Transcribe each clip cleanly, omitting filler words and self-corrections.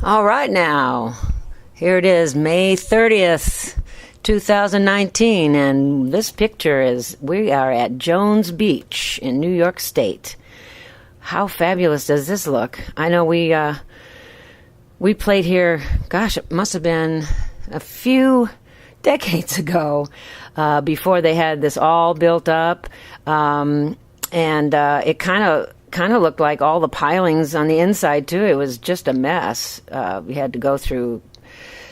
All right now, here it is, May 30th, 2019, and this picture is, we are at Jones Beach in New York State. How fabulous does this look? I know we played here, gosh, it must have been a few decades ago, before they had this all built up, and it kind of looked like all the pilings on the inside too. It was just a mess. We had to go through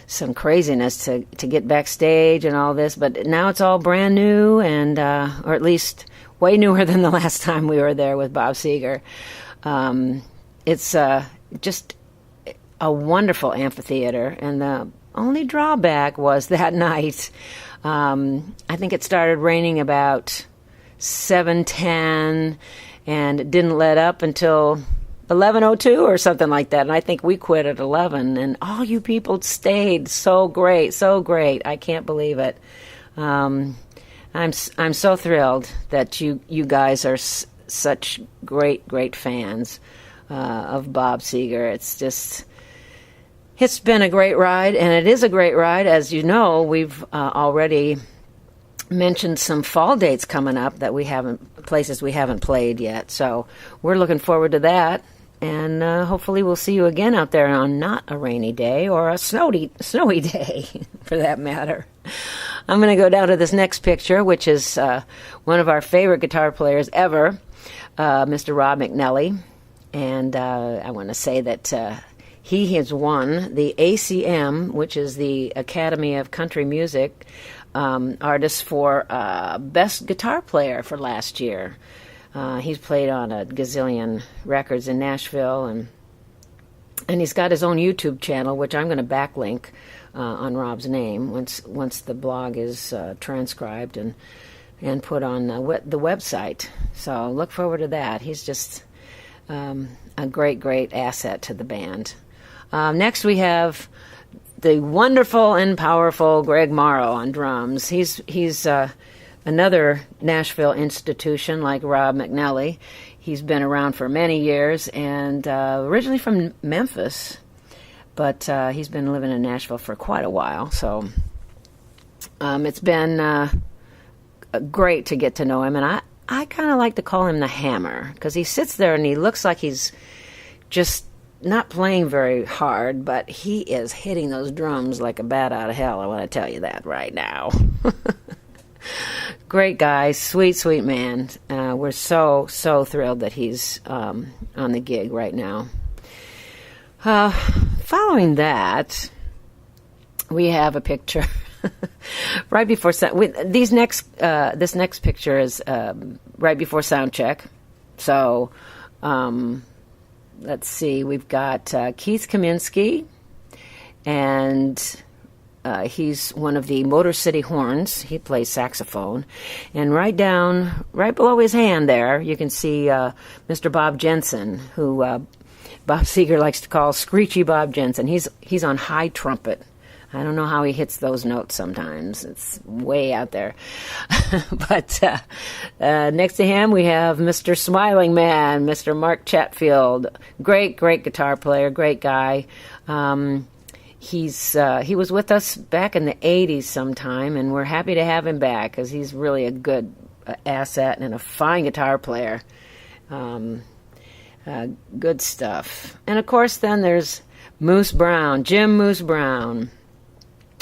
some craziness to get backstage and all this, but now it's all brand new, and or at least way newer than the last time we were there with Bob Seger. It's just a wonderful amphitheater, and the only drawback was that night, I think it started raining about 7:10, and it didn't let up until 11:02 or something like that. And I think we quit at 11, and all you people stayed. So great, so great. I can't believe it. I'm so thrilled that you guys are such great fans of Bob Seger. It's been a great ride, and it is a great ride. As you know, we've already mentioned some fall dates coming up that places we haven't played yet. So we're looking forward to that, and hopefully we'll see you again out there on not a rainy day or a snowy day, for that matter. I'm going to go down to this next picture, which is one of our favorite guitar players ever, Mr. Rob McNally, and I want to say that he has won the ACM, which is the Academy of Country Music, artist for Best Guitar Player for last year. He's played on a gazillion records in Nashville, and he's got his own YouTube channel, which I'm going to backlink on Rob's name once the blog is transcribed and put on the website. So look forward to that. He's just a great asset to the band. Next we have the wonderful and powerful Greg Morrow on drums. He's another Nashville institution like Rob McNally. He's been around for many years, and originally from Memphis, but he's been living in Nashville for quite a while. So it's been great to get to know him, and I kind of like to call him the Hammer, because he sits there and he looks like he's just not playing very hard, but he is hitting those drums like a bat out of hell. I want to tell you that right now. Great guy, sweet man. We're so thrilled that he's on the gig right now. Following that, we have a picture right before this next picture is right before sound check. So let's see, we've got Keith Kaminsky, and he's one of the Motor City Horns. He plays saxophone. And right below his hand there, you can see Mr. Bob Jensen, who Bob Seger likes to call Screechy Bob Jensen. He's on high trumpet. I don't know how he hits those notes sometimes. It's way out there. But next to him, we have Mr. Smiling Man, Mr. Mark Chatfield. Great guitar player, great guy. He was with us back in the 80s sometime, and we're happy to have him back because he's really a good asset and a fine guitar player. Good stuff. And, of course, then there's Jim Moose Brown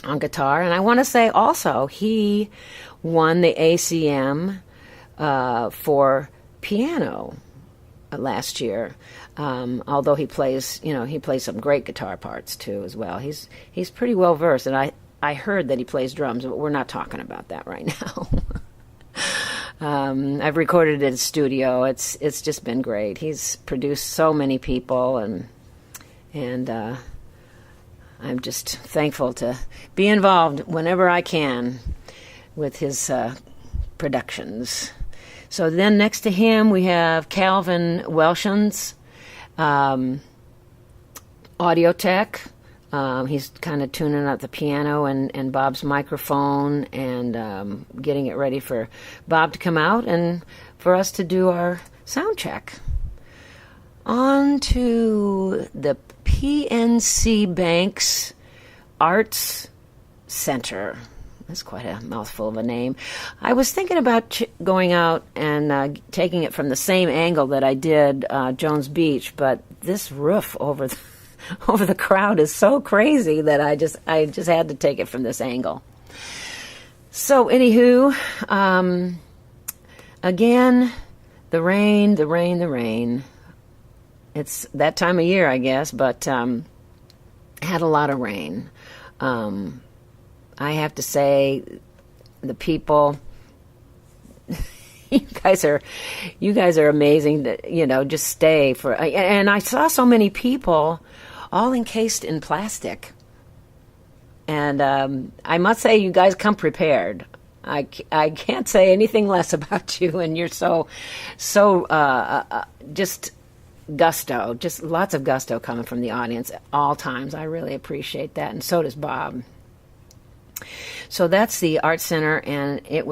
on guitar. And I want to say also he won the ACM for piano last year. Although he plays some great guitar parts too as well. He's pretty well versed, and I heard that he plays drums, but we're not talking about that right now. I've recorded at his studio. It's just been great. He's produced so many people, and I'm just thankful to be involved whenever I can with his productions. So then next to him we have Calvin Welshans, audio tech. He's kind of tuning up the piano and Bob's microphone and getting it ready for Bob to come out and for us to do our sound check. on to the PNC Bank's Arts Center. That's quite a mouthful of a name. I was thinking about going out and taking it from the same angle that I did Jones Beach, but this roof over the crowd is so crazy that I just had to take it from this angle. So, anywho, again, the rain. It's that time of year, I guess, but had a lot of rain. I have to say, the people, you guys are amazing. To, just stay for. And I saw so many people, all encased in plastic. And I must say, you guys come prepared. I can't say anything less about you, and you're so just gusto, just lots of gusto coming from the audience at all times. I really appreciate that, and so does Bob. So that's the Art Center, and it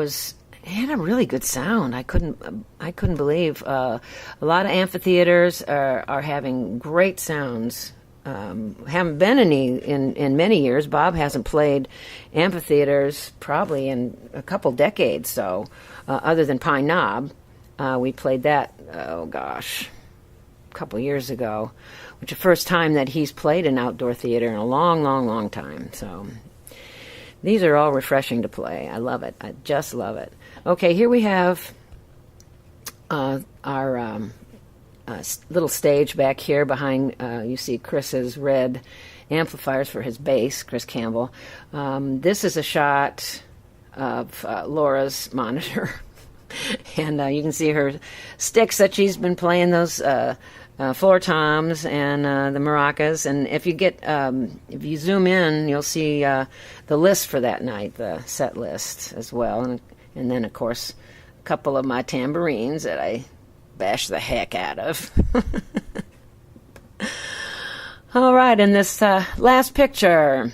had a really good sound. I couldn't believe a lot of amphitheaters are having great sounds. Haven't been any in many years. Bob hasn't played amphitheaters probably in a couple decades. So other than Pine Knob, we played that. Oh gosh, a couple years ago, which is the first time that he's played an outdoor theater in a long time. So. These are all refreshing to play. I love it. I just love it. Okay, here we have our little stage back here behind. You see Chris's red amplifiers for his bass, Chris Campbell. This is a shot of Laura's monitor. And you can see her sticks that she's been playing, those floor toms and the maracas. And if you zoom in, you'll see the list for that night, the set list as well. And then, of course, a couple of my tambourines that I bash the heck out of. All right, and this last picture,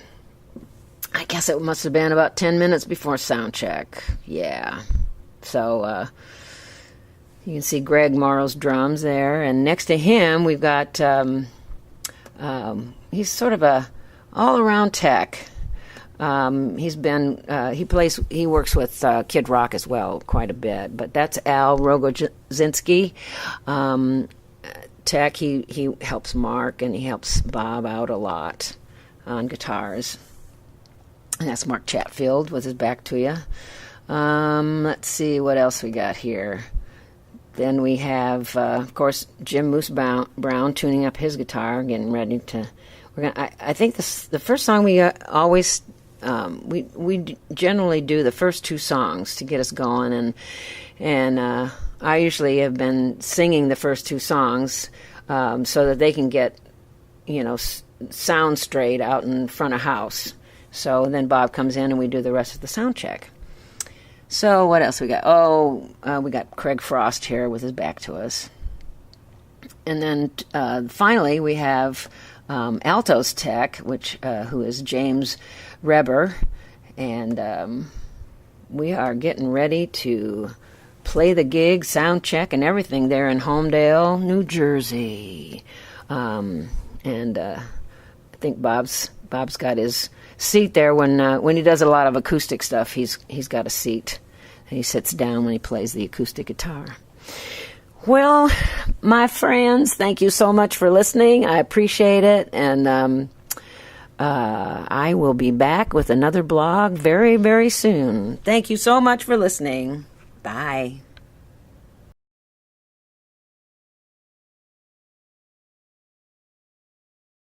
I guess it must have been about 10 minutes before sound check. Yeah. So you can see Greg Morrow's drums there, and next to him we've got he's sort of a all-around tech. He works with Kid Rock as well quite a bit, but that's Al Rogozinski. Tech, he helps Mark and he helps Bob out a lot on guitars. And that's Mark Chatfield with his back to you. Let's see what else we got here. Then we have, of course, Jim Moose Brown tuning up his guitar, getting ready to. I think the first song we always we generally do the first two songs to get us going, and I usually have been singing the first two songs so that they can get sound straight out in front of house. So then Bob comes in and we do the rest of the sound check. So what else we got? We got Craig Frost here with his back to us. And then finally we have Alto's tech, who is James Reber. And we are getting ready to play the gig, sound check, and everything there in Holmdel, New Jersey. And I think Bob's got his seat there when he does a lot of acoustic stuff. He's got a seat, and he sits down when he plays the acoustic guitar. Well, my friends, thank you so much for listening. I appreciate it, and I will be back with another blog very, very soon. Thank you so much for listening. Bye.